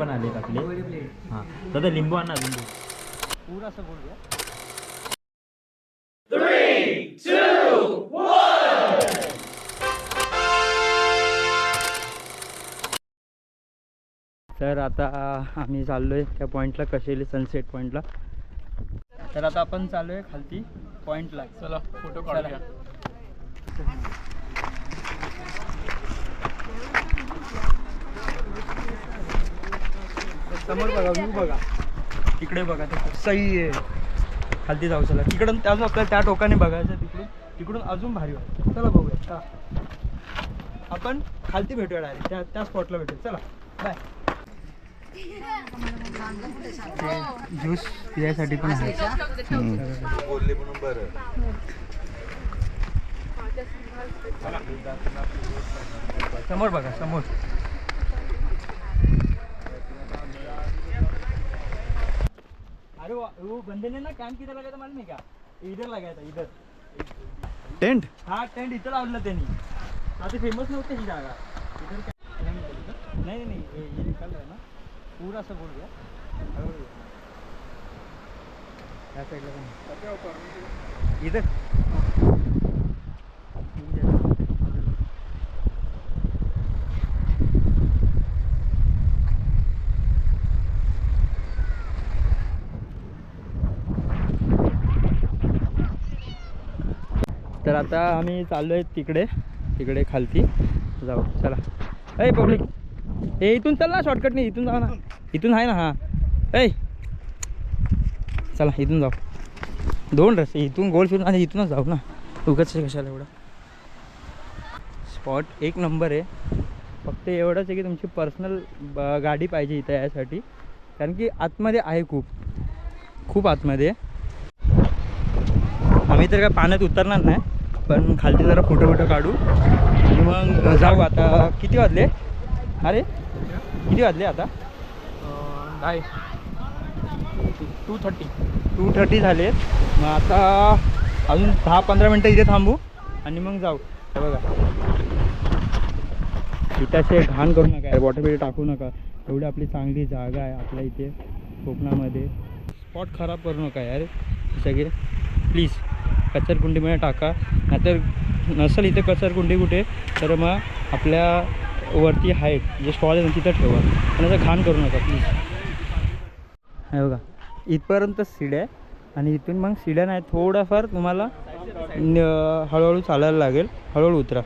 पण आलेत आपले. हां दादा लिंबू आणा लिंबू. पूर असं बोलूया. 3, 2, 1. तर आता आम्ही चाललोय त्या पॉईंटला, कशेली सनसेट पॉईंटला. तर आता आपण चाललोय खालती पॉईंटला. चला फोटो काढूया. समोर बघा, व्ह्यू बघा, तिकडे बघा, ते सही आहे. खालती जाऊ चला. तिकडून अजून आपल्याला त्या टोकाने बघायचं, तिकडून अजून भारी वाटतं. चला बघूया. आपण खालती भेटूया डायरेक्ट, त्या स्पॉटला भेटूया. चला बाय. ज्यूस पिण्यासाठी पण आहे. बोलले म्हणून बरं. समोर बघा, समोर. अरे वो बंदे ने ना काम किधर लगाया था मालूम है क्या? इधर लगाया था, इधर टेंट. हा टेंट इथं लावलं त्यांनी. आता फेमस नव्हतं ही जागा. इधर काय नाही नाही हे निकाल आहे ना पूर असं बोलूया. या साईडला पण इधर तर आता आम्ही चाललो आहे तिकडे खालती जाऊ. चला ए पब्लिक, ए इथून चल ना, शॉर्टकट नाही, इथून जाऊ ना. इथून आहे ना. हां ए चला इथून जाऊ. 2 रस्ते, इथून गोल फिरून आणि इथूनच जाऊ ना. उगाच कशाला एवढं. स्पॉट 1 नंबर आहे. फक्त एवढंच आहे की तुमची पर्सनल गाडी पाहिजे इथं यासाठी, कारण की आतमध्ये आहे, खूप आतमध्ये. आम्ही तर काय पाण्यात उतरणार नाही, पण खालती जरा फोटो काढू आणि मग जाऊ. आता किती वाजले? अरे किती वाजले आता? 2:30 झाले. मग आता अजून 10-15 मिनटं इथे थांबू आणि मग जाऊ. हे बघा, इथे असे घाण करू नका, वॉटर बिल टाकू नका. एवढी आपली चांगली जागा आहे आपल्या इथे कोकणामध्ये. स्पॉट खराब करू नका यार सगळे, प्लीज. कचरकुंडीमध्ये टाका, नाहीतर नसेल इथे कचरकुंडी कुठे तर मग आपल्या वरती हाईट जे स्टॉल आहे तिथं ठेवा, आणि असं घाण करू नका प्लीज. हे बघा, इथपर्यंत शिड्या आहे आणि इथून मग शिड्या नाही, थोडाफार तुम्हाला हळूहळू चालायला लागेल. हळूहळू उतरा.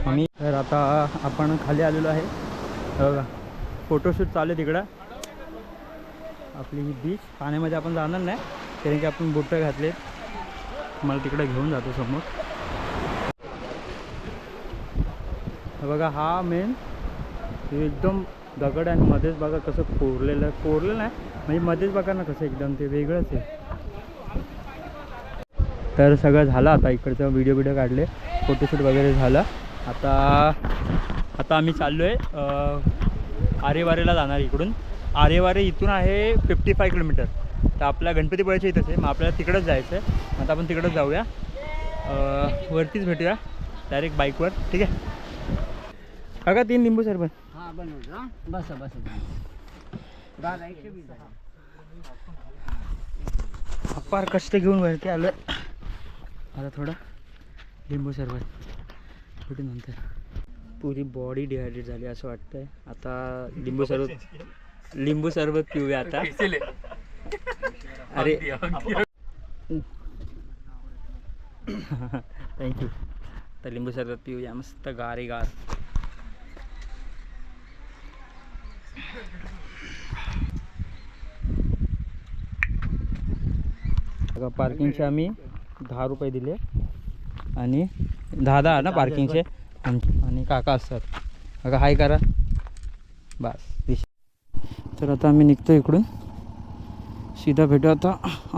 आम्ही तर आता आपण खाली आलेलो आहे. हे बघा, फोटोशूट चालू आहे तिकडं. आपली ही बीच पाण्यामध्ये आपण जाणार नाही, कारण की आपण बुटं घातले. मला तिकडे घेऊन जातो समोर. हे बघा, हा मेन एकदम दगड आणि मध्येच बघा कसं कोरलेलं नाही म्हणजे मध्येच बघा ना कसं एकदम ते वेगळंच आहे. तर सगळं झालं आता. इकडचं व्हिडिओ काढले, फोटोशूट वगैरे झालं. आता आम्ही चाललो आहे आरेवारेला जाणार. इकडून आरेवारे इथून आहे 55 किलोमीटर. तर आपल्या गणपतीपुळ्याच्या इथंच आहे. मग आपल्याला तिकडंच जायचं आहे. आता आपण तिकडंच जाऊया, वरतीच भेटूया डायरेक्ट बाईकवर. ठीक आहे काका? 3 लिंबू सरबत. हां बनवू. बस फार कष्ट घेऊन वरती आलं. आता थोडं लिंबू सरबत कुठे नंतर. पुरी बॉडी डिहायड्रेट झाली असं वाटतंय. आता लिंबू सरबत पिऊया आता. अरे थँक्यू. तर लिंबू सरबत पिऊया मस्त गार. पार्किंगचे आम्ही 10 रुपये दिले आणि 10 ना पार्किंगचे. आणि काका असतात. काका हाय करा बस. तर आता आम्ही निघतो इकडून, सीधा भेटू आता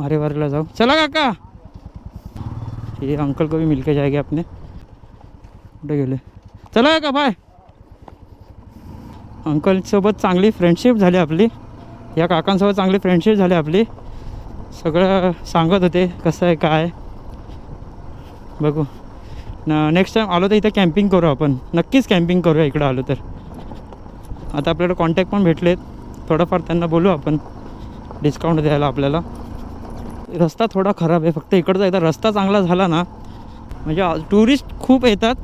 आरेवारेला जाऊ. चला काका, ये अंकल को भी मिलके जाएंगे अपने. कुठे गेले? चला काका बाय. अंकलसोबत चांगली फ्रेंडशिप झाली आपली, या काकांसोबत चांगली फ्रेंडशिप झाली आपली. सगळं सांगत होते कसं आहे काय. बघू नेक्स्ट टाईम आलो तर इथं कॅम्पिंग करू आपण, नक्कीच कॅम्पिंग करूया इकडं आलो तर. आता आपल्याला कॉन्टॅक्ट पण भेटलेत थोडंफार त्यांना बोलू आपण डिस्काउंट द्यायला आपल्याला. रस्ता थोडा खराब आहे, फक्त इकडचा एकदा रस्ता चांगला झाला ना म्हणजे टुरिस्ट खूप येतात,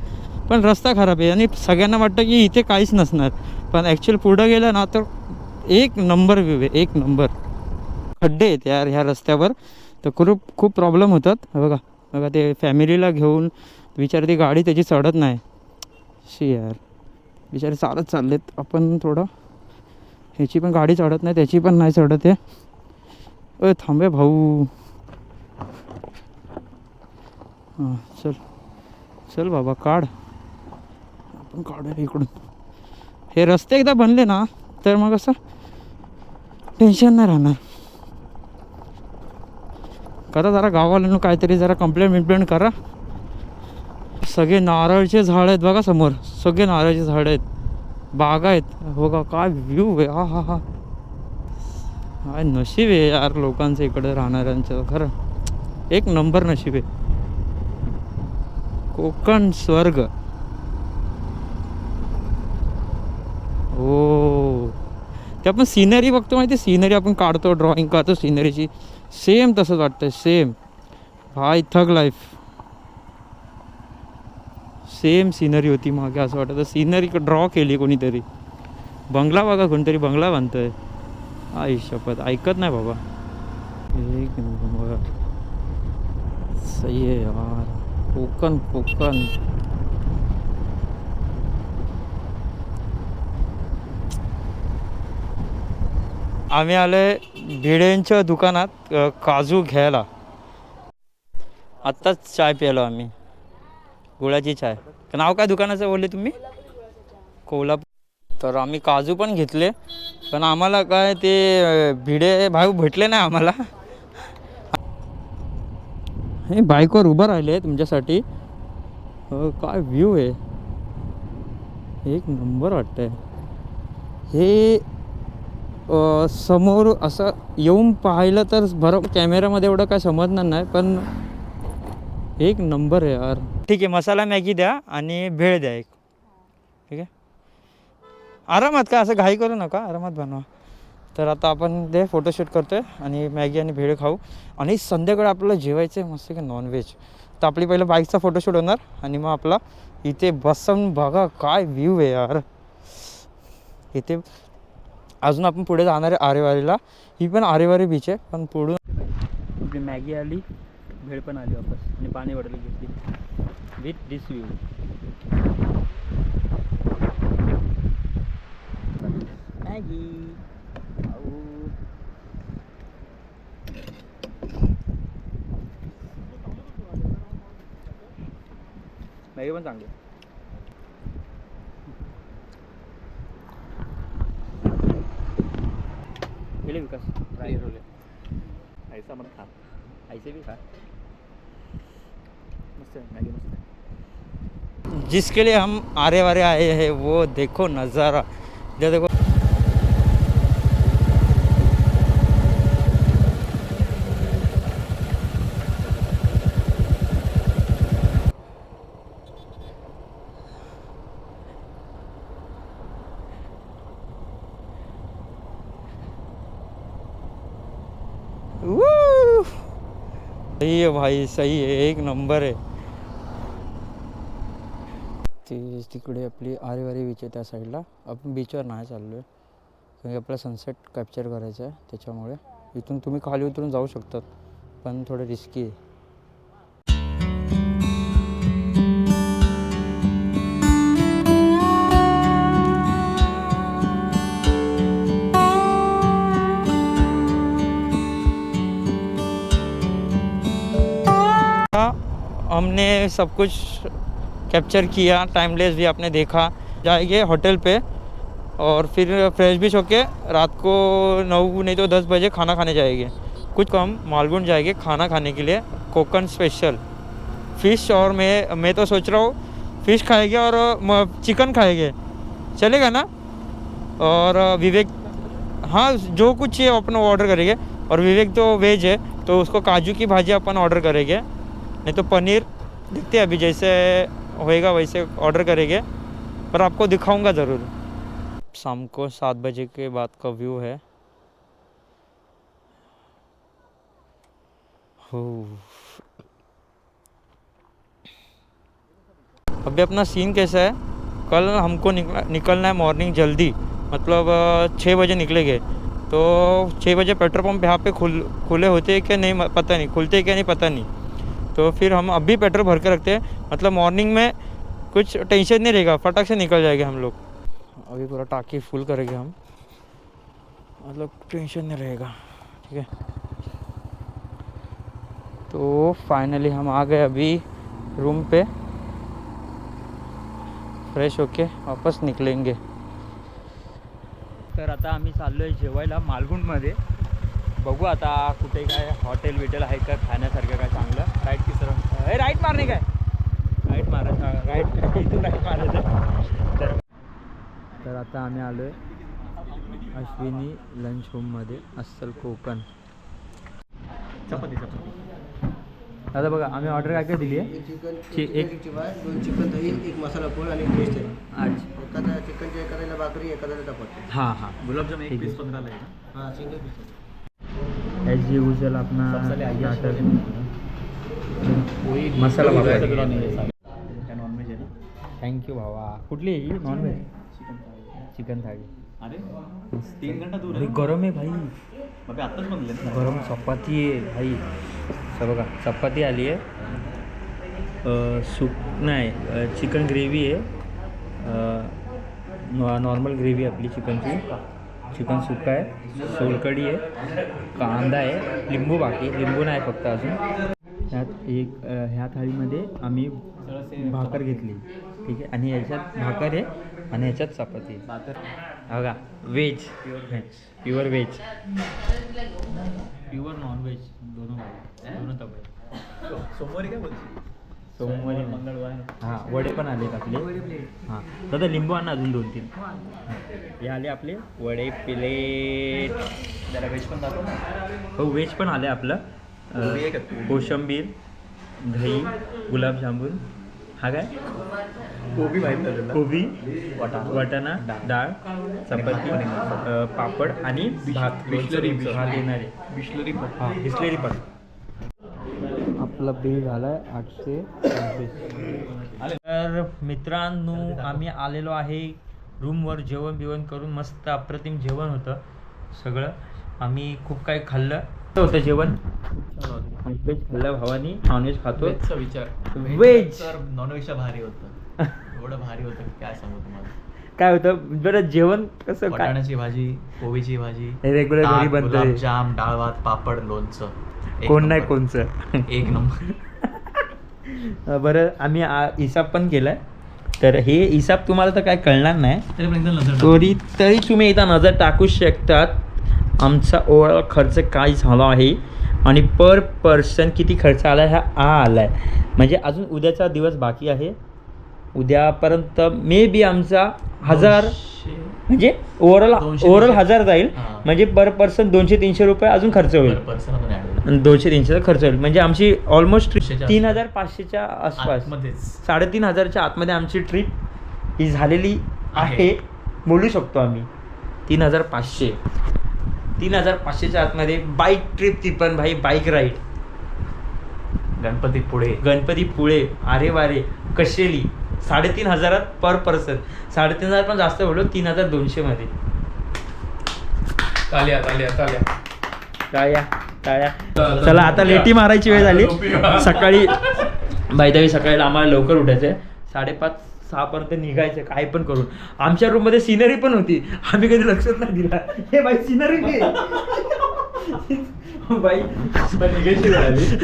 पण रस्ता खराब आहे आणि सगळ्यांना वाटतं की इथे काहीच नसणार, पण ॲक्च्युअल पुढं गेलं ना तर एक नंबर व्ह्यू आहे, एक नंबर. खड्डे आहेत यार ह्या रस्त्यावर, तर खूप प्रॉब्लेम होतात. बघा बघा ते फॅमिलीला घेऊन विचार ती गाडी त्याची चढत नाही. शी यार बिचारे चालत चाललेत, आपण थोडं ह्याची पण गाडी चढत नाही, त्याची पण नाही चढत आहे. थांबे भाऊ. हां चल चल बाबा काढ, आपण काढूया इकडून. हे रस्ते एकदा बनले ना तर मग असं टेन्शन नाही राहणार. करा जरा गावाला काहीतरी जरा कंप्लेंट करा. सगळे नारळचे झाड आहेत बघा समोर, सगळे नारळाचे झाड आहेत, बागा आहेत. बघा काय व्ह्यू आहे. हा हा हा काय नशीब आहे यार लोकांचं इकडे राहणाऱ्यांचं, खरं एक नंबर नशीब आहे. कोकण स्वर्ग. हो ते आपण सिनरी बघतो माहिती, सिनरी आपण काढतो, ड्रॉइंग काढतो सिनरीची, सेम तसंच वाटतं. सेम भाई थग लाईफ, सेम सिनरी होती मागे. असं वाटतं सिनरी ड्रॉ केली कोणीतरी. बंगला बघा, कोणतरी बंगला बांधतोय. आई शपथ ऐकत नाही बाबा. एक नंबर सही आहे यार. कोकण कोकण आम्ही आलोय भिडेंच्या दुकानात काजू घ्यायला. आत्ताच चाय प्यायलो आम्ही, गुळाची चाय. नाव काय दुकानाचं बोलले तुम्ही? कोल्हापूर. तर आम्ही काजू पण घेतले, पण आम्हाला काय ते भिडे भाऊ भेटले नाही आम्हाला. हे बाईकवर उभं राहिले तुमच्यासाठी. काय व्ह्यू आहे, एक नंबर वाटतंय. हे समोर असं येऊन पाहिलं तर बरोबर कॅमेऱ्यामध्ये एवढं काय समजणार नाही, पण एक नंबर आहे यार. ठीक आहे, मसाला मॅगी द्या आणि भेळ द्या एक. ठीक आहे, आरामात, काय असं घाई करू नका, आरामात बनवा. तर आता आपण ते फोटोशूट करतो आहे आणि मॅगी आणि भेळ खाऊ, आणि संध्याकाळी आपल्याला जेवायचं आहे मस्त की नॉनव्हेज. तर आपली पहिलं बाईकचा फोटोशूट होणार आणि मग आपला इथे बसून बघा काय व्ह्यू आहे यार. इथे अजून आपण पुढे जाणार आहे आरेवारीला. ही पण आरेवारी बीच आहे, पण पुढून आपली मॅगी आली, भेळ पण आली वापस, आणि पाणी बॉटल घेतली with this view. Maggi Maggi पण चांगली. गेले विकास फ्राय रोले ऐसा मत खा, ऐसे भी खा. मस्त है मैगी, मस्त है. जिसके लिए हम आरे वारे आए हैं वो देखो नज़ारा, जो देखो. सही है भाई, सही है, एक नंबर आहे. ते तिकडे आपली आरेवारी बीच आहे त्या साईडला. आपण बीचवर नाही चाललो आहे, कारण आपला सनसेट कॅप्चर करायचा आहे, त्याच्यामुळे इथून तुम्ही खाली उतरून जाऊ शकतात, पण थोडं रिस्की आहे. हमने सब कुछ कैप्चर किया, टाइमलेस भी आपने देखा. जाएंगे होटल पे और फिर फ्रेश भी होके रात को 9 नहीं तो 10 बजे खाना खाने जाएंगे. कुछ कम मालगुंड जाएंगे खाना खाने के लिए, कोकण स्पेशल फ़िश. और मैं तो सोच रहा हूँ फ़िश खाएंगे और चिकन खाएंगे, चलेगा ना? और विवेक, हाँ जो कुछ है अपन ऑर्डर करेंगे. और विवेक तो वेज है, तो उसको काजू की भाजी अपन ऑर्डर करेंगे, नहीं तो पनीर. देखते हैं अभी जैसे होएगा वैसे ऑर्डर करेंगे, पर आपको दिखाऊंगा ज़रूर. शाम को 7 बजे के बाद का व्यू है। हो अभी अपना सीन कैसा है, कल हमको निकलना है मॉर्निंग जल्दी, मतलब 6 बजे निकलेंगे। तो 6 बजे पेट्रोल पंप यहाँ पे खुले होते हैं क्या नहीं पता नहीं, खुलते हैं क्या नहीं पता नहीं। तो फिर हम अभी पेट्रोल भर के रखते हैं, मतलब मॉर्निंग में कुछ टेंशन नहीं रहेगा, फटाक से निकल जाएंगे हम लोग। अभी पूरा टाँकी फुल करेंगे हम, मतलब टेंशन नहीं रहेगा, ठीक है। तो फाइनली हम आ गए अभी रूम पे, फ्रेश होके वापस निघलेंगे। तर आता आम्ही चाललो आहे जेवायला मालगुंडमध्ये, बघू आता कुठे काय हॉटेल बिटेल आहे का खाण्यासारखं काय चांगलं। राईट की सर राईट मारणे काय, राईट मारायचं, राईट इथून राईट मारायचं। तर आता आम्ही आलो आहे अश्विनी लंच होममध्ये, अस्सल कोकण। चपाती आता बघा आम्ही ऑर्डर काय काय दिली आहे, एक चिकन एक दोन चिकन दही, एक मसाला पोळ आणि पेस्ट आहे। अच्छा एखादा चिकनच्या एखाद्याला भाकरी, एखाद्याला चपाती। हां हां गुलाबजाम एक पीस 15 आहे हां सिंगल पीस। एज यूजल अपना स्टार्टर पोळी मसाला भाकरी। नॉनव्हेज आहे ना। थँक्यू भावा। कुठली आहे ही नॉनव्हेज? चिकन थाळी। अरे 3 घंटा दूर अरे आहे, गरम आहे भाई, मग आत्ताच बनले ना। गरम चपाती आहे भाई। तर बघा चपाती आली आहे, सूप नाही चिकन ग्रेव्ही आहे, नॉर्मल ग्रेव्ही आपली चिकनची, चिकन सुक्का आहे, सोलकढी आहे, कांदा आहे, लिंबू बाकी, लिंबू नाही फक्त अजून। ह्यात ह्या थाळीमध्ये आम्ही भाकर घेतली, ठीक आहे, आणि याच्यात भाकर आहे आणि याच्यात चपाती आहे। बघा veg, pure veg, pure nonveg, दोनों तबे। सोमवारी काय बोलते? सोमवारी मंगळवार। हां वडे पण आलेत आपले। हां दादा लिंबू आण अजून 2-3। हे आले आपले वडे प्लेट। जरा व्हेज पण दाखव ना। हो व्हेज पण आले आपलं, कोशिंबीर, दही, गुलाबजामुन, हा काय कोबी माहिती आहे तुला? कोबी, वाटाणा, डाळ, चपाती, पापड आणि भात, बिस्लरी हा देणार आहे। बिस्लरी पण हां बिस्लेरी पण। आपलं बिल झालं आहे 825। तर मित्रांनो आम्ही आलेलो आहे रूमवर, जेवण बिवण करून मस्त अप्रतिम जेवण होतं सगळं, आम्ही खूप काही खाल्लं होतं जेवण। व्हेज खाल्लं भावानी, नॉनव्हेज खातो। व्हेजचा विचार, व्हेज तर नॉनव्हेजच्या भारी होतं, एवढं भारी होतं की काय सांगू तुम्हाला। काय होतं बरं जेवण कसं काय, वाटाण्याची भाजी, कोबीची भाजी, रेग्युलर घरी बनतं, गुलाबजाम, डाळ भात, पापड, लोणचं, एक कोण नाही नंबर. कोणचं। एक नंबर। बरं आम्ही हिसाब पण केलाय, तर हे हिसाब तुम्हाला तर काय कळणार नाही, तरी पण एकदा नजर टाक. तरी तुम्ही एकदा नजर टाकू शकतात आमचा ओव्हरऑल खर्च काय झाला आहे आणि पर पर्सन किती खर्च आला आहे, हा आला आहे। म्हणजे अजून उद्याचा दिवस बाकी आहे, उद्यापर्यंत मे बी आमचा 1000 म्हणजे ओव्हरऑल 1000 जाईल, हां. म्हणजे पर पर्सन 200-300 रुपये अजून खर्च होईल, पर पर्सन आपण add होईल. 200-300 खर्च होईल, म्हणजे आमची ऑलमोस्ट 300 3500च्या आसपास, आतमध्येच. 3500च्या आतमध्ये आमची ट्रिप ही झालेली आहे, बोलू शकतो आम्ही 3500च्या आतमध्ये बाईक ट्रिप, ती पण भाई बाईक राईड, गणपतीपुळे, अरे वारे कशेली, 3500 पर पर्सन, 3500 पण जास्त बोललो, 3200 मध्ये। टाळ्या। चला आता लेटी मारायची वेळ झाली, सकाळी बायदावी सकाळी आम्हाला लवकर उठायचं आहे, 5:30-6 पर्यंत निघायचं, काय पण करून। आमच्या रूम मध्ये सिनरी पण होती, आम्ही कधी लक्षच नाही दिला, हे बाई सिनरी बाई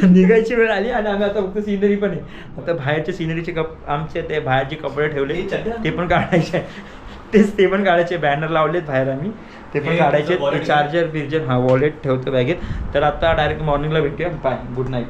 निघायची वेळ आली आणि आम्ही आता फक्त सिनरी पण आहे, आता बाहेरचे सिनरीचे आमचे ते बाहेरचे कपडे ठेवले ते पण काढायचे, ते पण काढायचे, बॅनर लावलेत बाहेर आम्ही, ते पण काढायचे, चार्जर बिर्जर, हा वॉलेट ठेवतो बॅगेत। तर आता डायरेक्ट मॉर्निंगला भेटूया, बाय, गुड नाईट।